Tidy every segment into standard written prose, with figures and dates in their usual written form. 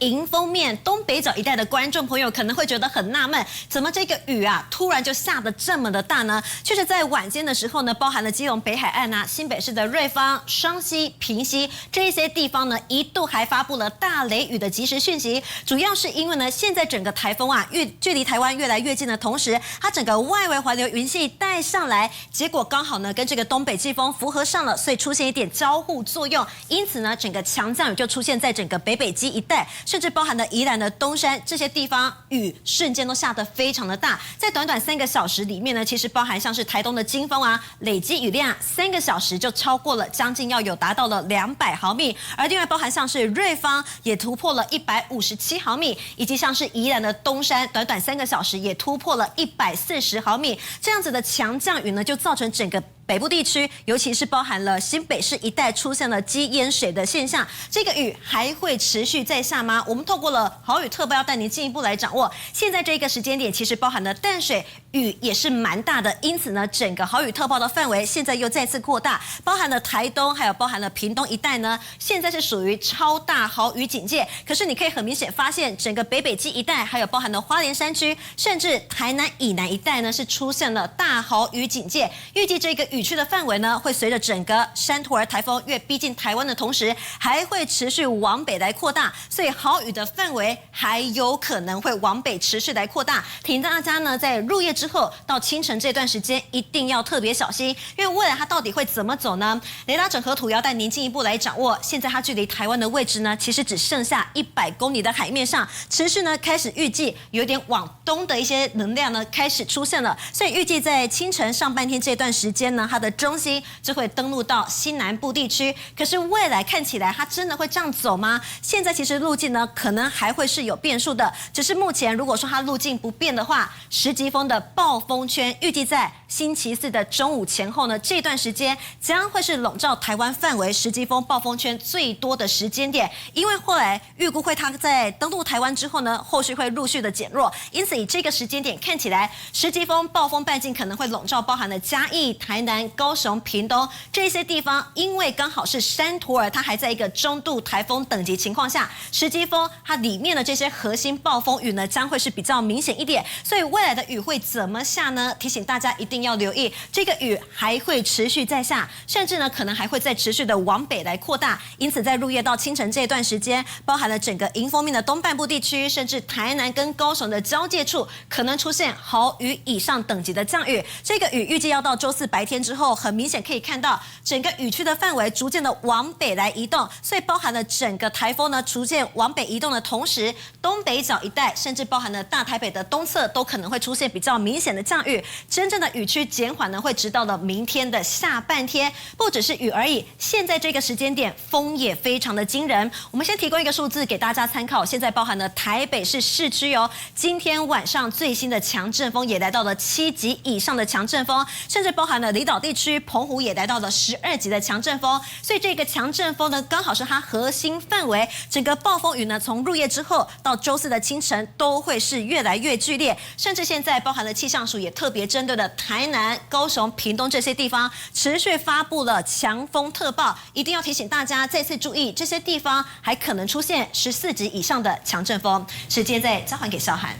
迎风面东北角一带的观众朋友可能会觉得很纳闷，怎么这个雨啊突然就下得这么的大呢？确实在晚间的时候呢，包含了基隆北海岸啊、新北市的瑞芳、双溪、平溪这些地方呢，一度还发布了大雷雨的即时讯息。主要是因为呢，现在整个台风啊距离台湾越来越近的同时，它整个外围环流云系带上来，结果刚好呢跟这个东北季风符合上了，所以出现一点交互作用，因此呢，整个强降雨就出现在整个北基一带。甚至包含了宜兰的东山这些地方，雨瞬间都下得非常的大。在短短3个小时里面呢，其实包含像是台东的金峰啊，累积雨量3个小时就超过了将近要有达到了200毫米。而另外包含像是瑞芳也突破了157毫米，以及像是宜兰的东山，短短3个小时也突破了140毫米。这样子的强降雨呢，就造成整个北部地区，尤其是包含了新北市一带出现了积淹水的现象，这个雨还会持续在下吗？我们透过了豪雨特报要带您进一步来掌握。现在这个时间点，其实包含了淡水雨也是蛮大的，因此呢，整个豪雨特报的范围现在又再次扩大，包含了台东，还有包含了屏东一带呢，现在是属于超大豪雨警戒。可是你可以很明显发现，整个北基一带，还有包含了花莲山区，甚至台南以南一带呢，是出现了大豪雨警戒。预计这个雨区的范围呢，会随着整个山图尔台风越逼近台湾的同时，还会持续往北来扩大，所以豪雨的范围还有可能会往北持续来扩大。提醒大家呢，在入夜之后到清晨这段时间，一定要特别小心，因为未来它到底会怎么走呢？雷达整合图要带您进一步来掌握。现在它距离台湾的位置呢，其实只剩下100公里的海面上，持续呢开始预计有点往东的一些能量呢开始出现了，所以预计在清晨上半天这段时间呢，它的中心就会登陆到西南部地区。可是未来看起来它真的会这样走吗？现在其实路径呢可能还会是有变数的，只是目前如果说它路径不变的话，十级风的暴风圈预计在星期四的中午前后呢，这段时间将会是笼罩台湾范围十级风暴风圈最多的时间点。因为后来预估会它在登陆台湾之后呢，后续会陆续的减弱，因此以这个时间点看起来，十级风暴风半径可能会笼罩包含了嘉义、台南、高雄、屏东这些地方，因为刚好是山图尔它还在一个中度台风等级情况下，十级风它里面的这些核心暴风雨呢，将会是比较明显一点。所以未来的雨会怎么下呢？提醒大家一定要留意，这个雨还会持续在下，甚至呢可能还会再持续的往北来扩大。因此在入夜到清晨这段时间，包含了整个迎风面的东半部地区，甚至台南跟高雄的交界处，可能出现豪雨以上等级的降雨。这个雨预计要到周四白天之后，很明显可以看到整个雨区的范围逐渐的往北来移动，所以包含了整个台风呢逐渐往北移动的同时，东北角一带甚至包含了大台北的东侧都可能会出现比较明显的降雨。真正的雨区减缓呢，会直到了明天的下半天。不只是雨而已，现在这个时间点风也非常的惊人。我们先提供一个数字给大家参考，现在包含了台北市市区哦，今天晚上最新的强阵风也来到了7级以上的强阵风，甚至包含了离岛地区，澎湖也来到了12级的强阵风。所以这个强阵风呢，刚好是它核心范围。整个暴风雨呢，从入夜之后到周四的清晨，都会是越来越剧烈。甚至现在包含了气象署也特别针对了台南、高雄、屏东这些地方，持续发布了强风特报。一定要提醒大家再次注意，这些地方还可能出现14级以上的强阵风。时间再交还给萧涵。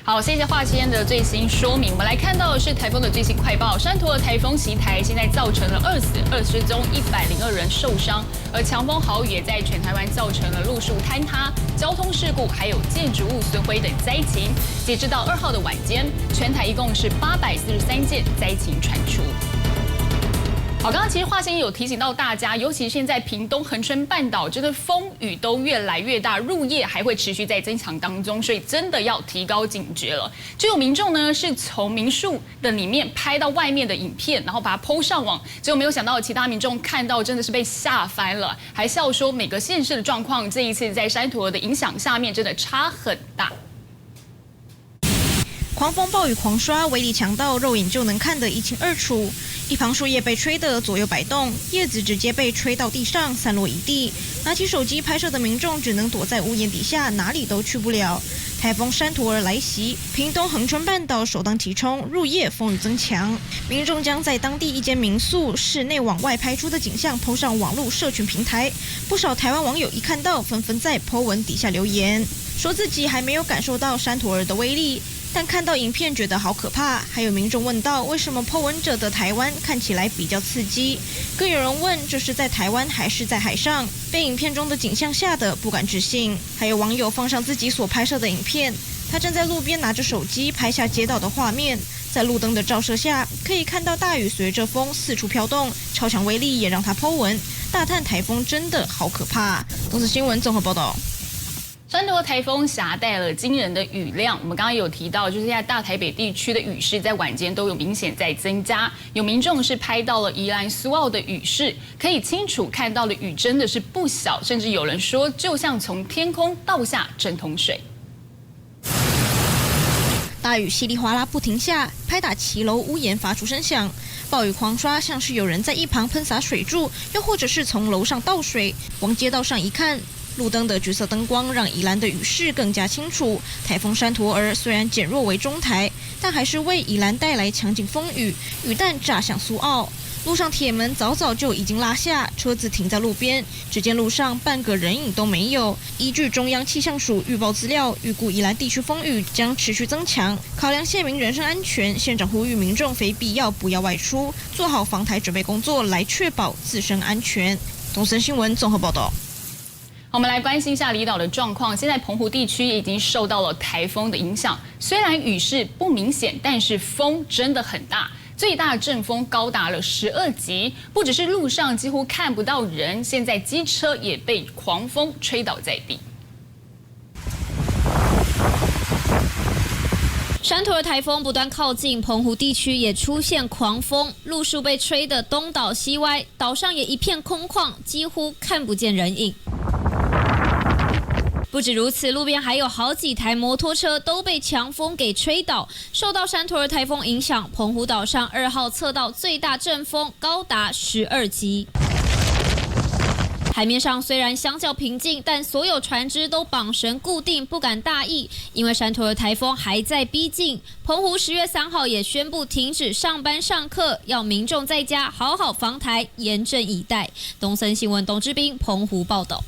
好，谢谢华先的最新说明。我们来看到的是台风的最新快报，山图尔台风袭台，现在造成了2死2失踪，102人受伤，而强风豪雨也在全台湾造成了路树坍塌、交通事故，还有建筑物损毁等灾情。截至到2号的晚间，全台一共是843件灾情传出。好，刚刚其实华先有提醒到大家，尤其现在屏东恒春半岛，真的风雨都越来越大，入夜还会持续在增强当中，所以真的要提高警觉了。就有民众呢是从民宿的里面拍到外面的影片，然后把它 PO 上网，结果没有想到其他民众看到真的是被吓翻了，还笑说每个县市的状况这一次在山图尔的影响下面真的差很大。狂风暴雨狂刷，威力强到肉眼就能看得一清二楚。一旁树叶被吹得左右摆动，叶子直接被吹到地上，散落一地。拿起手机拍摄的民众只能躲在屋檐底下，哪里都去不了。台风山陀儿来袭，屏东恒春半岛首当其冲，入夜风雨增强。民众将在当地一间民宿室内往外拍出的景象PO上网络社群平台，不少台湾网友一看到，纷纷在PO文底下留言，说自己还没有感受到山陀儿的威力。但看到影片觉得好可怕，还有民众问到为什么PO文者的台湾看起来比较刺激，更有人问这是在台湾还是在海上，被影片中的景象吓得不敢置信。还有网友放上自己所拍摄的影片，他站在路边拿着手机拍下街道的画面，在路灯的照射下，可以看到大雨随着风四处飘动，超强威力也让他PO文大叹台风真的好可怕。东森新闻综合报道。山陀台风携带了惊人的雨量，我们刚刚有提到，就是在大台北地区的雨势在晚间都有明显在增加。有民众是拍到了宜兰苏澳的雨势，可以清楚看到的雨真的是不小，甚至有人说就像从天空倒下整桶水。大雨稀里哗啦不停下，拍打骑楼屋檐发出声响。暴雨狂刷，像是有人在一旁喷洒水柱，又或者是从楼上倒水。往街道上一看，路灯的橘色灯光让宜兰的雨势更加清楚。台风山陀儿虽然减弱为中台，但还是为宜兰带来强劲风雨，雨弹炸向苏澳。路上铁门早早就已经拉下，车子停在路边，只见路上半个人影都没有。依据中央气象署预报资料，预估宜兰地区风雨将持续增强。考量县民人身安全，县长呼吁民众非必要不要外出，做好防台准备工作，来确保自身安全。东森新闻综合报道。我们来关心一下离岛的状况。现在澎湖地区已经受到了台风的影响，虽然雨势不明显，但是风真的很大。最大阵风高达了12级，不只是路上几乎看不到人，现在机车也被狂风吹倒在地。山陀儿台风不断靠近，澎湖地区也出现狂风，路树被吹得东倒西歪，岛上也一片空旷，几乎看不见人影。不止如此，路边还有好几台摩托车都被强风给吹倒。受到山陀儿台风影响，澎湖岛上2号测到最大阵风高达12级。海面上虽然相较平静，但所有船只都绑绳固定，不敢大意，因为山陀儿台风还在逼近。澎湖10月3号也宣布停止上班上课，要民众在家好好防台，严阵以待。东森新闻董志斌澎湖报道。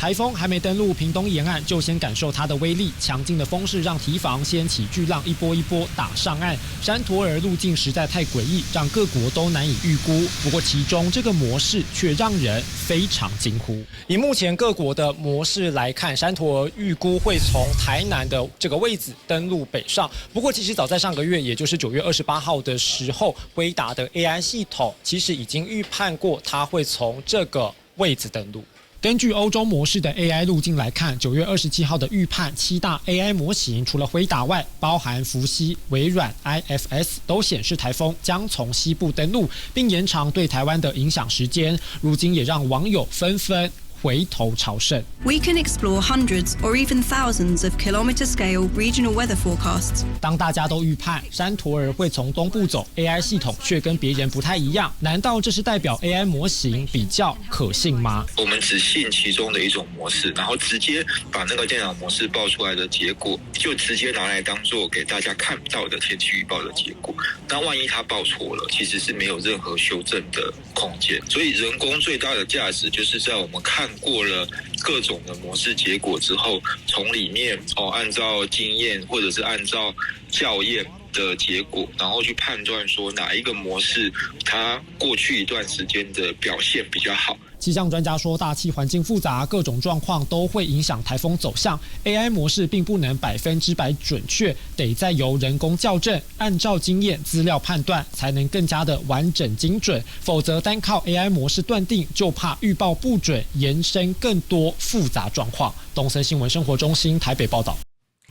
台风还没登陆屏东沿岸，就先感受它的威力。强劲的风势让堤防掀起巨浪，一波一波打上岸。山陀儿路径实在太诡异，让各国都难以预估。不过其中这个模式却让人非常惊呼。以目前各国的模式来看，山陀儿预估会从台南的这个位置登陆北上。不过其实早在上个月，也就是9月28号的时候，辉达的 AI 系统其实已经预判过它会从这个位置登陆。根据欧洲模式的 AI 路径来看，9月27号的预判，7大 AI 模型除了辉达外，包含伏羲、微软、IFS 都显示台风将从西部登陆，并延长对台湾的影响时间。如今也让网友纷纷回头朝圣。We can explore hundreds or even thousands of kilometer-scale regional weather forecasts. 当大家都预判山陀儿会从东部走 ，AI 系统却跟别人不太一样，难道这是代表 AI 模型比较可信吗？我们只信其中的一种模式，然后直接把那个电脑模式报出来的结果，就直接拿来当做给大家看到的天气预报的结果。那万一它报错了，其实是没有任何修正的空间。所以人工最大的价值就是在我们看过了各种的模式结果之后，从里面按照经验或者是按照校验的结果，然后去判断说哪一个模式它过去一段时间的表现比较好。气象专家说，大气环境复杂，各种状况都会影响台风走向。AI 模式并不能100%准确，得再由人工校正，按照经验资料判断，才能更加的完整精准。否则单靠 AI 模式断定，就怕预报不准，延伸更多复杂状况。东森新闻生活中心台北报道。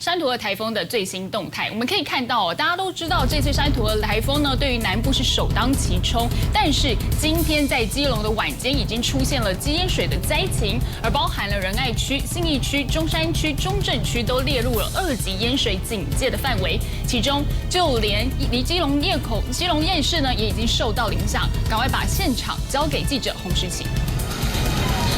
山陀儿台风的最新动态，我们可以看到大家都知道这次山陀儿台风呢，对于南部是首当其冲，但是今天在基隆的晚间已经出现了积淹水的灾情，而包含了仁爱区、信义区、中山区、中正区都列入了2级淹水警戒的范围，其中就连离基隆夜市呢也已经受到影响，赶快把现场交给记者洪诗琪。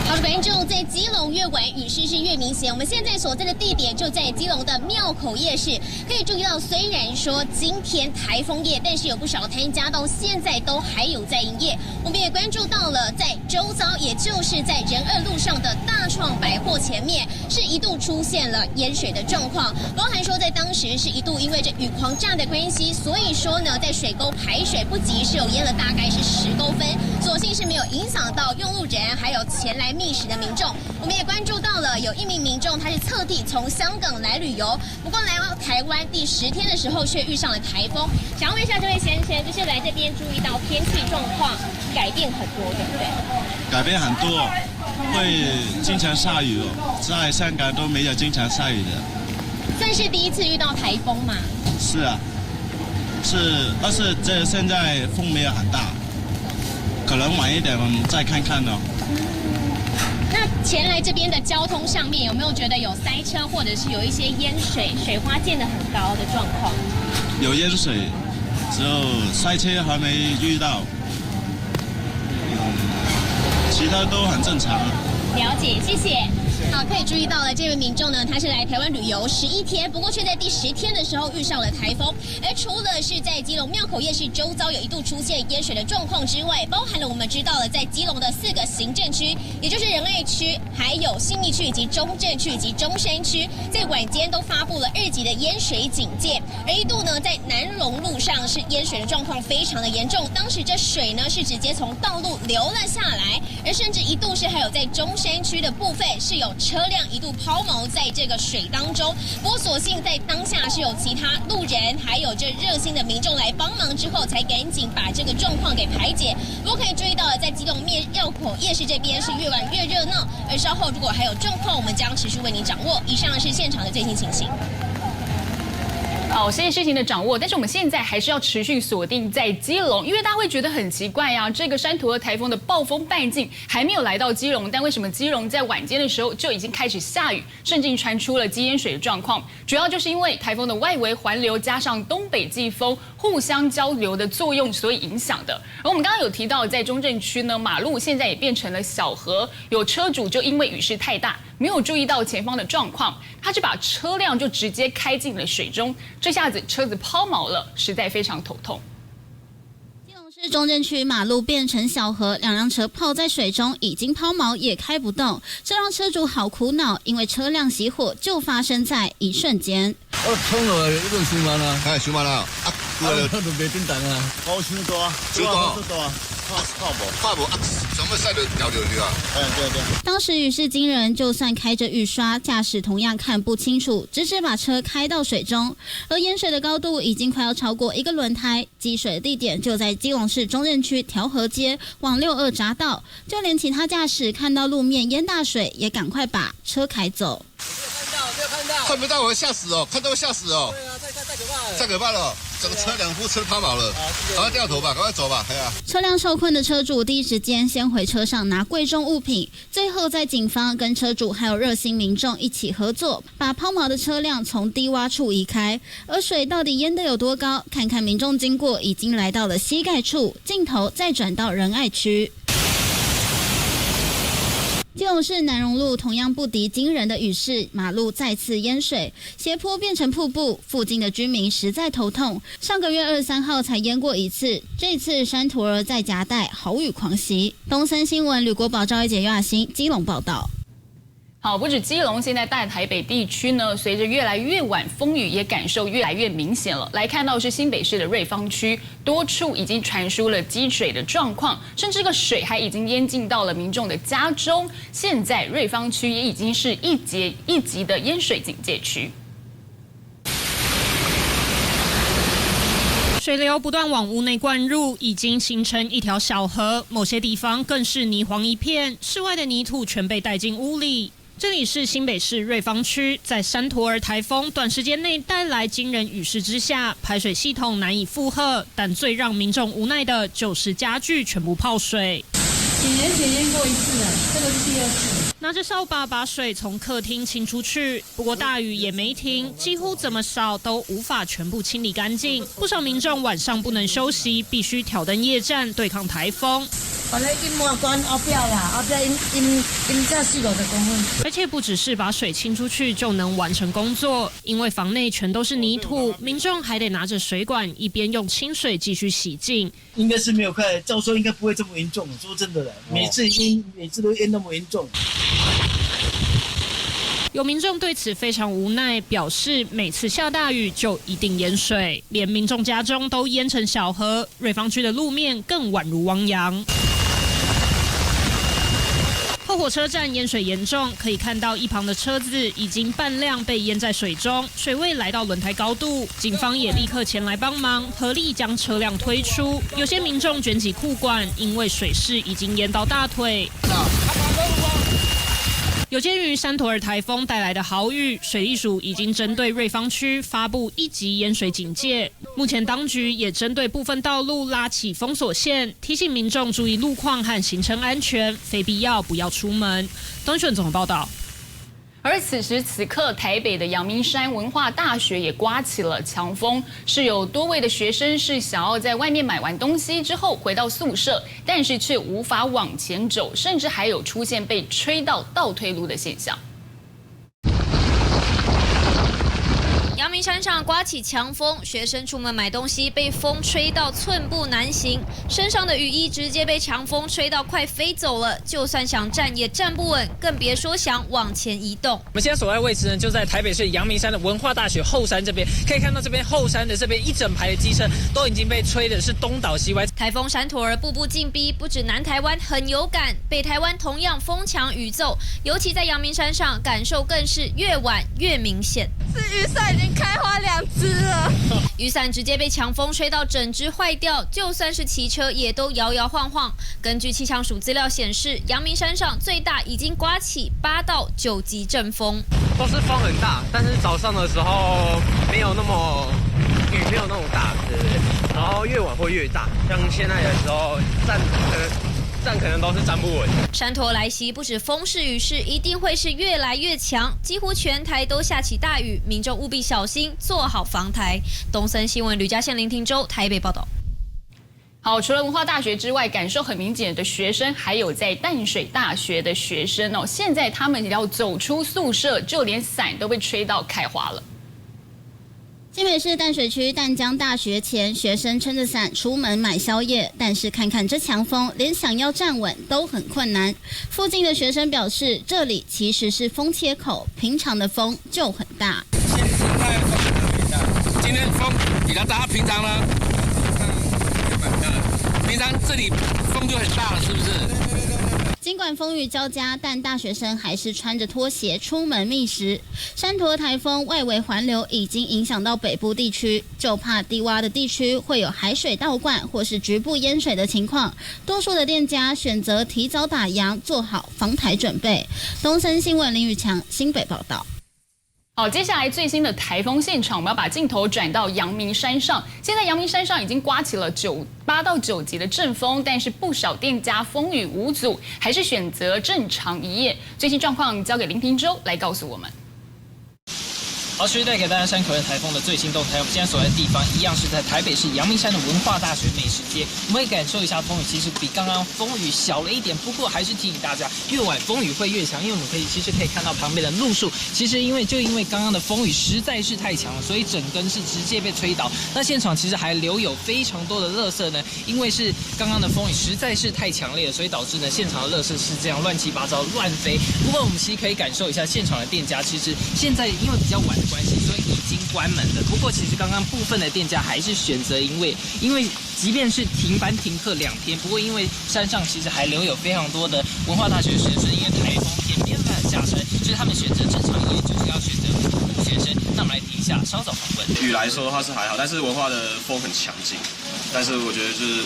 好的，观众，在基隆越晚雨势是越明显。我们现在所在的地点就在基隆的庙口夜市，可以注意到，虽然说今天台风夜，但是有不少摊家到现在都还有在营业。我们也关注到了，在周遭，也就是在仁二路上的大创百货前面，是一度出现了淹水的状况，包含说在当时是一度因为这雨狂炸的关系，所以说呢，在水沟排水不及，是有淹了大概是10公分，所幸是没有影响到用路人还有前来觅食的民众。我们也关注到了有一名民众，他是特地从香港来旅游，不过来到台湾第10天的时候却遇上了台风。想要问一下这位先生，就是来这边注意到天气状况改变很多，对不对？改变很多，会经常下雨哦，在香港都没有经常下雨的。算是第一次遇到台风嘛？是啊，但是这现在风没有很大，可能晚一点我们再看看哦。那前来这边的交通上面有没有觉得有塞车，或者是有一些淹水、水花溅得很高的状况？有淹水，只有塞车还没遇到，其他都很正常。了解，谢谢。好，可以注意到了，这位民众呢，他是来台湾旅游11天，不过却在第10天的时候遇上了台风。而除了是在基隆庙口夜市周遭有一度出现淹水的状况之外，包含了我们知道了在基隆的4个行政区，也就是仁爱区、还有信义区以及中正区以及中山区，在晚间都发布了2级的淹水警戒。而一度呢，在南龙路上是淹水的状况非常的严重，当时这水呢是直接从道路流了下来，而甚至一度是还有在中山区的部分是有车辆一度抛锚在这个水当中，不过所幸在当下是有其他路人还有这热心的民众来帮忙之后，才赶紧把这个状况给排解。不过可以注意到了，在基隆庙口夜市这边是越晚越热闹，而稍后如果还有状况，我们将持续为您掌握。以上是现场的最新情形。好，这件事情的掌握，但是我们现在还是要持续锁定在基隆，因为大家会觉得很奇怪啊，这个山陀儿台风的暴风半径还没有来到基隆，但为什么基隆在晚间的时候就已经开始下雨，甚至传出了积淹水的状况？主要就是因为台风的外围环流加上东北季风互相交流的作用所以影响的。而我们刚刚有提到，在中正区呢，马路现在也变成了小河，有车主就因为雨势太大，没有注意到前方的状况，他就把车辆就直接开进了水中，这下子车子抛锚了，实在非常头痛。基隆市中正区马路变成小河，2辆车泡在水中，已经抛锚也开不动，这让车主好苦恼，因为车辆熄火就发生在一瞬间。冲落去，呢度小慢啦，係小慢啦，呢度未點等啊，好少多啊，少多啊。怕不什么赛的掉流啊？对。当时雨势惊人，就算开着雨刷，驾驶同样看不清楚，直接把车开到水中。而淹水的高度已经快要超过1个轮胎，积水的地点就在基隆市中正区调和街往62匝道，就连其他驾驶看到路面淹大水，也赶快把车开走。没有看到，看不到我吓死哦，看到我吓死哦。对啊，太可怕了。整个车2部车抛锚了，赶快掉头吧，赶快走吧，车辆受困的车主第一时间先回车上拿贵重物品，最后在警方跟车主还有热心民众一起合作，把抛锚的车辆从低洼处移开。而水到底淹得有多高？看看民众经过，已经来到了膝盖处，镜头再转到仁爱区。基隆市南荣路同样不敌惊人的雨势，马路再次淹水，斜坡变成瀑布，附近的居民实在头痛。上个月23号才淹过一次，这次山陀儿再夹带豪雨狂袭。东森新闻吕国宝、赵一杰、尤雅欣基隆报道。好，不止基隆，现在大台北地区呢，随着越来越晚，风雨也感受越来越明显了。来看到是新北市的瑞芳区，多处已经传出了积水的状况，甚至这个水还已经淹进到了民众的家中。现在瑞芳区也已经是一级的淹水警戒区。水流不断往屋内灌入，已经形成一条小河，某些地方更是泥黄一片，室外的泥土全被带进屋里。这里是新北市瑞芳区，在山陀儿台风短时间内带来惊人雨势之下，排水系统难以负荷，但最让民众无奈的就是家具全部泡水。几年前淹过一次了，这个是第2次。拿着扫把把水从客厅清出去，不过大雨也没停，几乎怎么扫都无法全部清理干净。不少民众晚上不能休息，必须挑灯夜战对抗台风。而且不只是把水清出去就能完成工作，因为房内全都是泥土，民众还得拿着水管一边用清水继续洗净。应该是没有快，照说应该不会这么严重。说真的，每次都淹那么严重。有民众对此非常无奈，表示每次下大雨就一定淹水，连民众家中都淹成小河，瑞芳区的路面更宛如汪洋。后火车站淹水严重，可以看到一旁的车子已经半辆被淹在水中，水位来到轮胎高度。警方也立刻前来帮忙，合力将车辆推出。有些民众卷起裤管，因为水势已经淹到大腿。有鉴于山陀儿台风带来的豪雨，水利署已经针对瑞芳区发布1级淹水警戒。目前当局也针对部分道路拉起封锁线，提醒民众注意路况和行车安全，非必要不要出门。东讯综合报道。而此时此刻，台北的阳明山文化大学也刮起了强风，是有多位的学生是想要在外面买完东西之后回到宿舍，但是却无法往前走，甚至还有出现被吹到倒退路的现象。阳明山上刮起强风，学生出门买东西被风吹到寸步难行，身上的雨衣直接被强风吹到快飞走了，就算想站也站不稳，更别说想往前移动。我们现在所在的位置呢，就在台北市阳明山的文化大学后山这边，可以看到这边后山的这边一整排的机车都已经被吹的是东倒西歪。台风山陀儿步步进逼，不止南台湾很有感，北台湾同样风强雨骤，尤其在阳明山上感受更是越晚越明显。是雨伞已经开花2只了，雨伞直接被强风吹到整只坏掉，就算是骑车也都摇摇晃晃。根据气象署资料显示，阳明山上最大已经刮起8到9级阵风，都是风很大，但是早上的时候没有那么雨没有那么大，对不对？然后越晚会越大，像现在的时候站可能都是站不稳。山陀来袭，不止风势雨势，一定会是越来越强，几乎全台都下起大雨，民众务必小心，做好防台。东森新闻吕嘉宪、林庭洲台北报道。好，除了文化大学之外，感受很明显的学生，还有在淡水大学的学生哦。现在他们要走出宿舍，就连伞都被吹到开花了。新北市淡水区淡江大学前，学生撑着伞出门买宵夜，但是看看这强风，连想要站稳都很困难。附近的学生表示，这里其实是风切口，平常的风就很大。今天风比较大，平常呢？平常这里风就很大了，是不是？尽管风雨交加，但大学生还是穿着拖鞋出门觅食。山陀台风外围环流已经影响到北部地区，就怕低洼的地区会有海水倒灌或是局部淹水的情况。多数的店家选择提早打烊，做好防台准备。东森新闻林宇强新北报道。好，接下来最新的台风现场，我们要把镜头转到阳明山上。现在阳明山上已经刮起了8到9级的阵风，但是不少店家风雨无阻，还是选择正常营业。最新状况交给林庭洲来告诉我们。好，持续带给大家山口的台风的最新动态。我们现在所在的地方一样是在台北市阳明山的文化大学美食街，我们也感受一下风雨，其实比刚刚风雨小了一点，不过还是提醒大家，越晚风雨会越强，因为我们其实可以看到旁边的路树，其实因为刚刚的风雨实在是太强了，所以整根是直接被吹倒。那现场其实还留有非常多的垃圾呢，因为是刚刚的风雨实在是太强烈了，所以导致呢现场的垃圾是这样乱七八糟乱飞。不过我们其实可以感受一下现场的店家，其实现在因为比较晚的关系，所以已经关门了。不过其实刚刚部分的店家还是选择因为即便是停班停课2天，不过因为山上其实还留有非常多的文化大学学生，因为台风天没办法下山，所以他们选择正常营业，就是要选择不学生。那我们来听一下稍早访问。雨来说的话是还好，但是文化的风很强劲，但是我觉得就是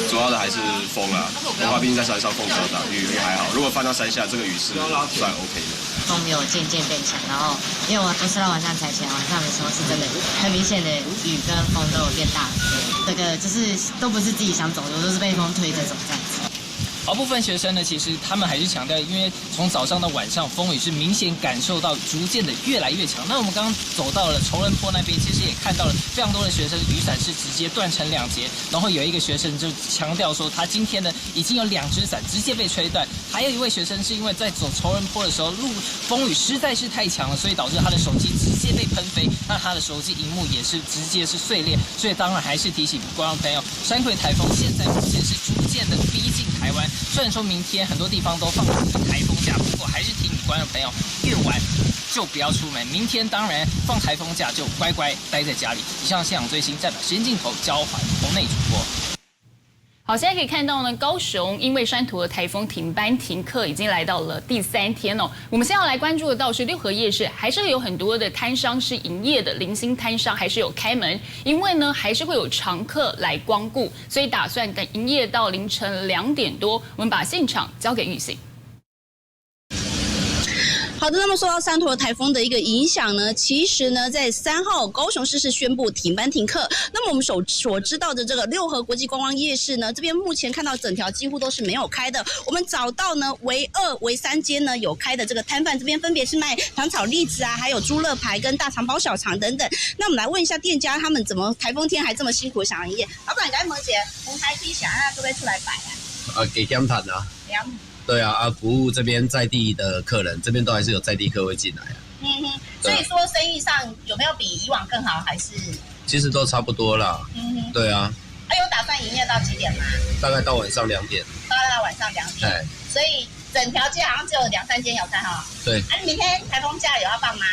主要的还是风啦，文化毕竟在山上风比较大，雨还好。如果放到山下，这个雨是算 OK 的。风没有渐渐变强，然后因为我睡到晚上才起来，晚上的时候是真的很明显的雨跟风都有变大，这个就是都不是自己想走的，都是被风推着走这样子。好，部分学生呢，其实他们还是强调，因为从早上到晚上，风雨是明显感受到逐渐的越来越强。那我们刚刚走到了崇仁坡那边，其实也看到了非常多的学生雨伞是直接断成2截，然后有一个学生就强调说，他今天呢已经有2只伞直接被吹断，还有一位学生是因为在走崇仁坡的时候，风雨实在是太强了，所以导致他的手机直接被喷飞，那他的手机荧幕也是直接是碎裂。所以当然还是提醒观众朋友，山葵台风现在目前是逐渐的逼近台湾。虽然说明天很多地方都放台风假，不过还是提醒观众朋友，越晚就不要出门。明天当然放台风假，就乖乖待在家里。以上现场最新，代表时间镜头交还棚内主播。好，现在可以看到呢，高雄因为山图的台风停班停课，已经来到了第3天哦。我们现在要来关注的倒是六合夜市，还是有很多的摊商是营业的，零星摊商还是有开门，因为呢还是会有常客来光顾，所以打算营业到凌晨2点多。我们把现场交给玉信。好的，那么受到山陀台风的一个影响呢，其实呢，在3号高雄市是宣布停班停课。那么我们所知道的这个六合国际观光夜市呢，这边目前看到整条几乎都是没有开的。我们找到呢，唯2、唯3间呢有开的这个摊贩，这边分别是卖糖炒栗子啊，还有猪肋排跟大肠包小肠等等。那我们来问一下店家，他们怎么台风天还这么辛苦想营业？老板，该问姐，红台梯想啊，都会出来摆啊？给减谈啊。对啊，服务这边在地的客人，这边都还是有在地客会进来啊。所以说生意上有没有比以往更好，还是？其实都差不多啦。对啊。有打算营业到几点吗？大概到晚上2点。大概到晚上2点。所以整条街好像只有2、3间有开哈。对。你明天台风假有要放吗？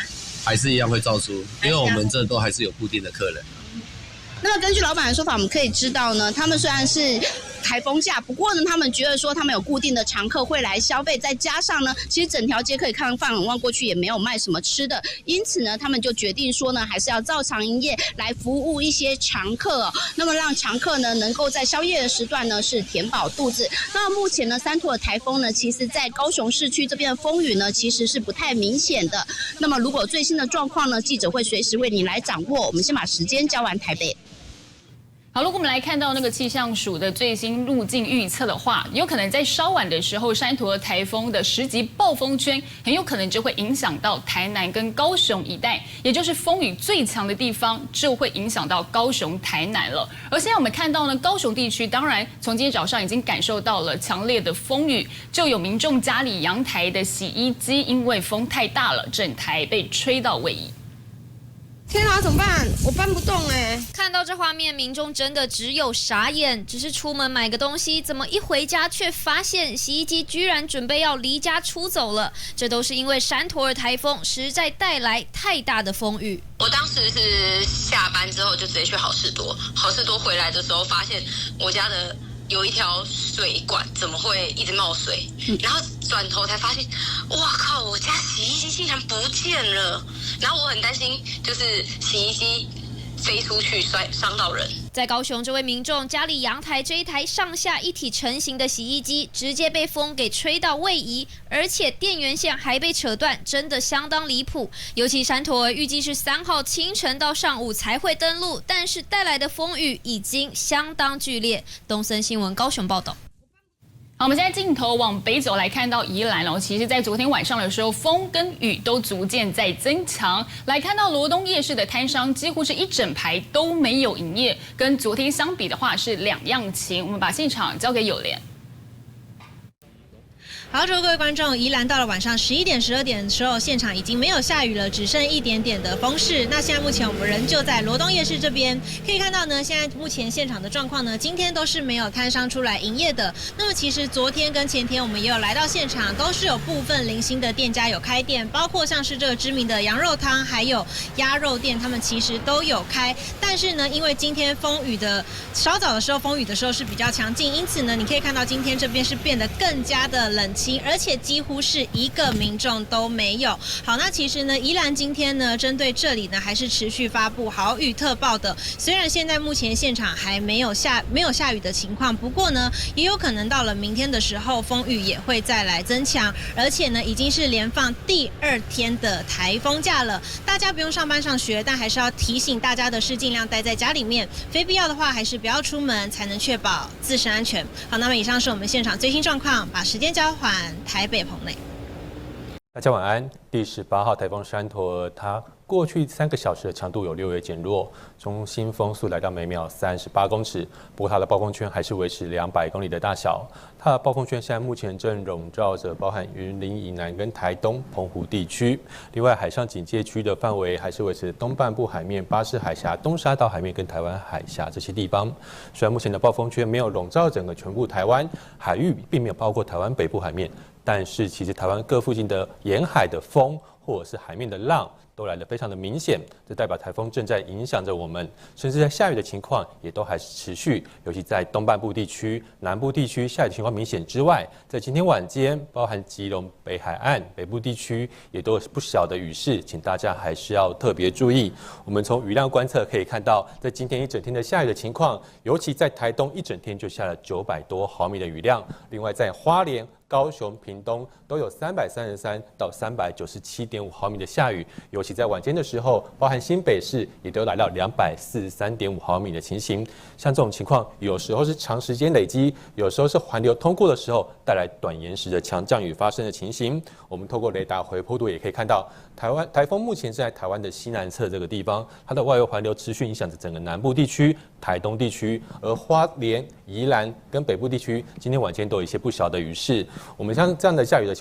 还是一样会照出，因为我们这都还是有固定的客人。那么根据老板的说法，我们可以知道呢，他们虽然是台风假，不过呢，他们觉得说他们有固定的常客会来消费，再加上呢，其实整条街可以看放眼望过去也没有卖什么吃的，因此呢，他们就决定说呢，还是要照常营业来服务一些常客哦。那么让常客呢，能够在宵夜的时段呢是填饱肚子。那目前呢，山陀的台风呢，其实在高雄市区这边的风雨呢，其实是不太明显的。那么如果最新的状况呢，记者会随时为你来掌握。我们先把时间交完台北。好，如果我们来看到那个气象署的最新路径预测的话，有可能在稍晚的时候，山陀台风的10级暴风圈很有可能就会影响到台南跟高雄一带，也就是风雨最强的地方，就会影响到高雄、台南了。而现在我们看到呢，高雄地区当然从今天早上已经感受到了强烈的风雨，就有民众家里阳台的洗衣机因为风太大了，整台被吹到位移。天啊，怎么办？我搬不动哎！看到这画面，民众真的只有傻眼。只是出门买个东西，怎么一回家却发现洗衣机居然准备要离家出走了？这都是因为山陀尔台风实在带来太大的风雨。我当时是下班之后就直接去好事多，好事多回来的时候发现我家的有一条水管怎么会一直冒水，然后转头才发现，哇靠，我家洗衣机竟然不见了。然后我很担心，就是洗衣机飞出去伤到人。在高雄，这位民众家里阳台这一台上下一体成型的洗衣机，直接被风给吹到位移，而且电源线还被扯断，真的相当离谱。尤其山陀儿预计是3号清晨到上午才会登陆，但是带来的风雨已经相当剧烈。东森新闻高雄报道。好，我们现在镜头往北走来看到宜兰了。其实，在昨天晚上的时候，风跟雨都逐渐在增强。来看到罗东夜市的摊商，几乎是一整排都没有营业，跟昨天相比的话是2样情。我们把现场交给友莲。好，各位观众，宜兰到了晚上11点、12点的时候，现场已经没有下雨了，只剩一点点的风势。那现在目前我们人就在罗东夜市这边，可以看到呢，现在目前现场的状况呢，今天都是没有摊商出来营业的。那么其实昨天跟前天我们也有来到现场，都是有部分零星的店家有开店，包括像是这个知名的羊肉汤，还有鸭肉店，他们其实都有开。但是呢，因为今天风雨的稍早的时候，风雨的时候是比较强劲，因此呢，你可以看到今天这边是变得更加的冷很轻，而且几乎是一个民众都没有。好，那其实呢，宜兰今天呢，针对这里呢，还是持续发布豪雨特报的。虽然现在目前现场还没有下雨的情况，不过呢，也有可能到了明天的时候，风雨也会再来增强，而且呢，已经是连放第2天的台风假了。大家不用上班上学，但还是要提醒大家的是，尽量待在家里面，非必要的话还是不要出门，才能确保自身安全。好，那么以上是我们现场最新状况，把时间交还台北棚内。大家晚安。第18号台风山陀，它过去3个小时的强度有略微减弱，中心风速来到每秒38公尺，不过它的暴风圈还是维持200公里的大小。它的暴风圈现在目前正笼罩着包含云林以南跟台东、澎湖地区，另外海上警戒区的范围还是维持东半部海面、巴士海峡、东沙岛海面跟台湾海峡这些地方。虽然目前的暴风圈没有笼罩整个全部台湾海域，并没有包括台湾北部海面，但是其实台湾各附近的沿海的风或者是海面的浪都来得非常的明显，这代表台风正在影响着我们，甚至在下雨的情况也都还是持续，尤其在东半部地区、南部地区下雨情况明显之外，在今天晚间，包含基隆北海岸、北部地区也都有不小的雨势，请大家还是要特别注意。我们从雨量观测可以看到，在今天一整天的下雨的情况，尤其在台东一整天就下了900多毫米的雨量，另外在花莲、高雄、屏东都有333到397.5毫米的下雨，尤其在晚间的时候，包含新北市也都来到243.5毫米的情形。像这种情况，有时候是长时间累积，有时候是环流通过的时候带来短延时的强降雨发生的情形。我们透过雷达回波图也可以看到，台风目前是在台湾的西南侧这个地方，它的外围环流持续影响着整个南部地区、台东地区，而花莲、宜兰跟北部地区今天晚间都有一些不小的雨势。我们像这样的下雨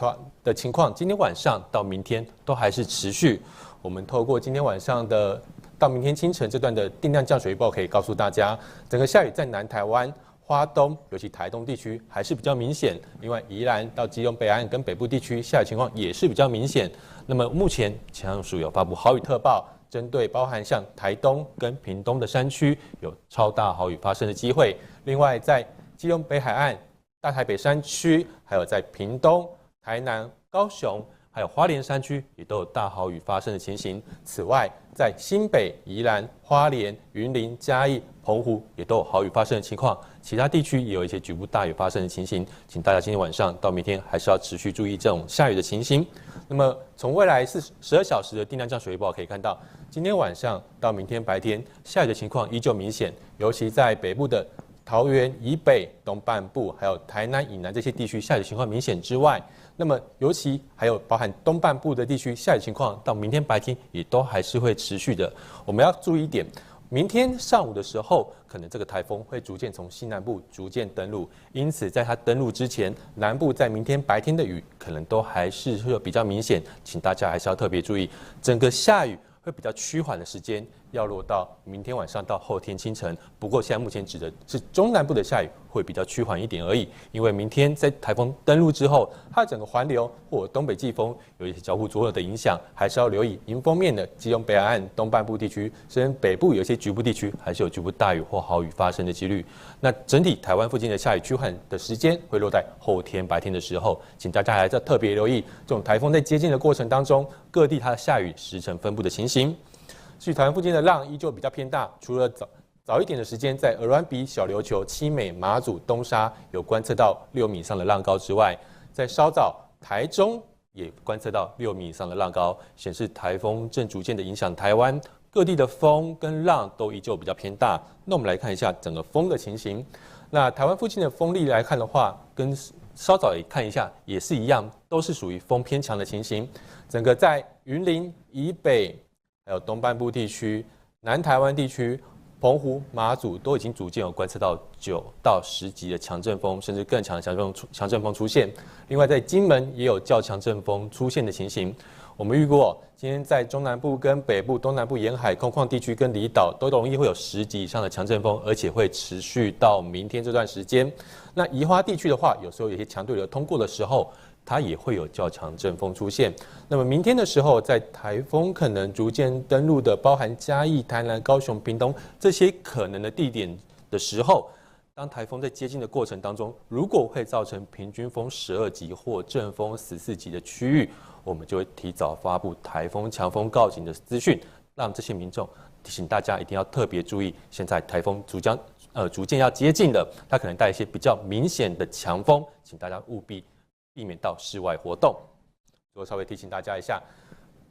的情况，今天晚上到明天都还是持续。我们透过今天晚上的到明天清晨这段的定量降水预报，可以告诉大家，整个下雨在南台湾、花东，尤其台东地区还是比较明显。另外，宜兰到基隆北岸跟北部地区下雨情况也是比较明显。那么目前气象署有发布豪雨特报，针对包含像台东跟屏东的山区有超大豪雨发生的机会。另外，在基隆北海岸、大台北山区，还有在屏东、台南、高雄，还有花莲山区也都有大豪雨发生的情形。此外，在新北、宜兰、花莲、云林、嘉义、澎湖也都有豪雨发生的情况，其他地区也有一些局部大雨发生的情形，请大家今天晚上到明天还是要持续注意这种下雨的情形。那么从未来12小时的定量降水预报可以看到，今天晚上到明天白天下雨的情况依旧明显，尤其在北部的桃园以北、东半部，还有台南以南这些地区下雨情况明显之外，那么尤其还有包含东半部的地区下雨情况，到明天白天也都还是会持续的。我们要注意一点，明天上午的时候，可能这个台风会逐渐从西南部逐渐登陆，因此在它登陆之前，南部在明天白天的雨可能都还是会比较明显，请大家还是要特别注意，整个下雨会比较趋缓的时间要落到明天晚上到后天清晨。不过现在目前指的是中南部的下雨会比较趋缓一点而已，因为明天在台风登陆之后，它整个环流或东北季风有一些交互作用的影响，还是要留意迎风面的基隆北海岸东半部地区，甚至北部有一些局部地区还是有局部大雨或豪雨发生的几率。那整体台湾附近的下雨趋缓的时间会落在后天白天的时候，请大家还是要特别留意这种台风在接近的过程当中，各地它的下雨时程分布的情形。至于台湾附近的浪依旧比较偏大，除了早一点的时间在鹅銮鼻、小琉球、七美、马祖、东沙有观测到6米以上的浪高之外，在稍早台中也观测到6米以上的浪高，显示台风正逐渐的影响台湾，各地的风跟浪都依旧比较偏大。那我们来看一下整个风的情形。那台湾附近的风力来看的话，跟稍早也看一下也是一样，都是属于风偏强的情形。整个在云林以北，还有东半部地区、南台湾地区、澎湖、马祖都已经逐渐有观测到9到10级的强阵风，甚至更强的强阵风出现。另外，在金门也有较强阵风出现的情形。我们预估今天在中南部跟北部、东南部沿海空旷地区跟离岛都容易会有10级以上的强阵风，而且会持续到明天这段时间。那宜花地区的话，有时候有些强对流通过的时候，它也会有较强阵风出现。那么明天的时候，在台风可能逐渐登陆的，包含嘉义、台南、高雄、屏东这些可能的地点的时候，当台风在接近的过程当中，如果会造成平均风12级或阵风14级的区域，我们就会提早发布台风强风告警的资讯，让这些民众提醒大家一定要特别注意，现在台风逐渐要接近了，它可能带一些比较明显的强风，请大家务必避免到室外活动。最后稍微提醒大家一下，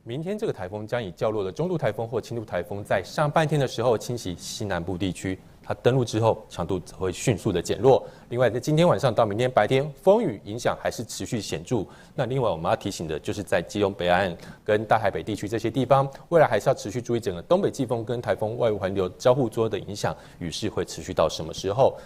明天这个台风将以较弱的中度台风或轻度台风，在上半天的时候侵袭西南部地区。它登陆之后，强度则会迅速的减弱。另外，在今天晚上到明天白天，风雨影响还是持续显著。那另外我们要提醒的就是，在基隆北岸跟大台北地区这些地方，未来还是要持续注意整个东北季风跟台风外围环流交互作的影响，雨势会持续到什么时候？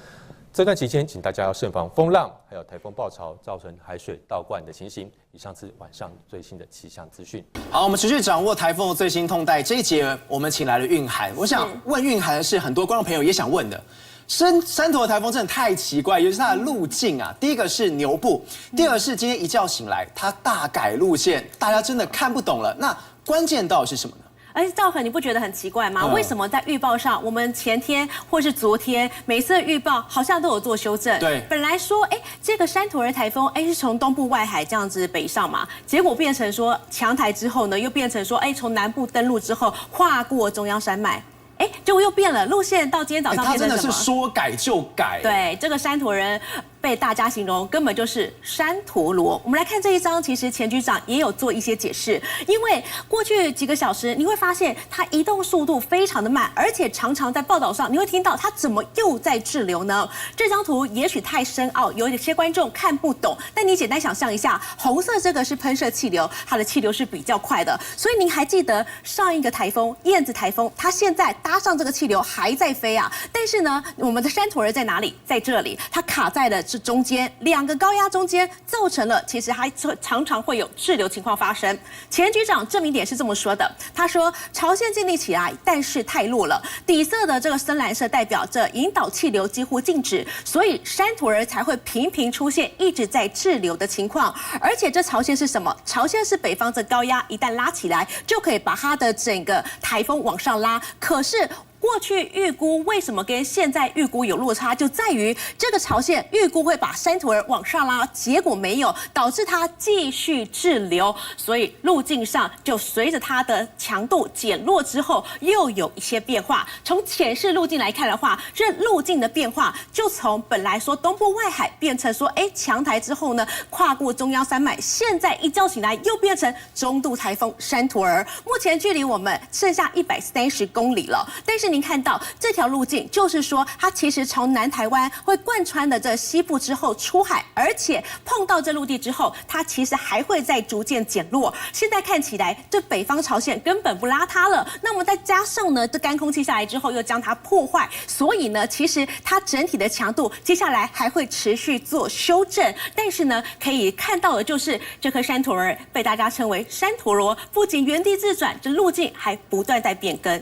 这段期间，请大家要慎防风浪，还有台风暴潮造成海水倒灌的情形。以上是晚上最新的气象资讯。好，我们持续掌握台风的最新动态。这一节我们请来了韵涵，我想问韵涵的是很多观众朋友也想问的。山头的台风真的太奇怪，尤其是它的路径啊。第一个是牛步，第二个是今天一觉醒来，它大改路线，大家真的看不懂了。那关键到底是什么呢？而且赵恒，你不觉得很奇怪吗？为什么在预报上，我们前天或是昨天每次的预报好像都有做修正？对，本来说，这个山土儿台风，是从东部外海这样子北上嘛，结果变成说强台之后呢，又变成说，从南部登陆之后跨过中央山脉。结果又变了路线，到今天早上变成什么？它真的是说改就改。对，这个山土人被大家形容根本就是山陀螺。我们来看这一张，其实前局长也有做一些解释，因为过去几个小时你会发现它移动速度非常的慢，而且常常在报道上你会听到它怎么又在滞留呢？这张图也许太深奥，有一些观众看不懂，但你简单想象一下，红色这个是喷射气流，它的气流是比较快的，所以您还记得上一个台风燕子台风，它现在搭上这个气流还在飞啊，但是呢，我们的山陀儿在哪里？在这里，它卡在了这中间两个高压中间，造成了其实还常常会有滞留情况发生。前局长郑明典是这么说的，他说朝线建立起来，但是太弱了，底色的这个深蓝色代表着引导气流几乎静止，所以山陀儿才会频频出现一直在滞留的情况。而且这潮线是什么？潮线是北方这高压一旦拉起来，就可以把它的整个台风往上拉。可是过去预估为什么跟现在预估有落差，就在于这个潮线预估会把山陀儿往上拉，结果没有，导致它继续滞留，所以路径上就随着它的强度减弱之后，又有一些变化。从浅视路径来看的话，这路径的变化就从本来说东部外海变成说，强台之后呢，跨过中央山脉，现在一觉醒来又变成中度台风山陀儿，目前距离我们剩下130公里了，但是您看到这条路径，就是说它其实从南台湾会贯穿的这西部之后出海，而且碰到这陆地之后，它其实还会再逐渐减弱。现在看起来，这北方潮线根本不拉它了。那么再加上呢，这干空气下来之后又将它破坏，所以呢，其实它整体的强度接下来还会持续做修正。但是呢，可以看到的就是这颗山陀儿被大家称为山陀螺，不仅原地自转，这路径还不断在变更。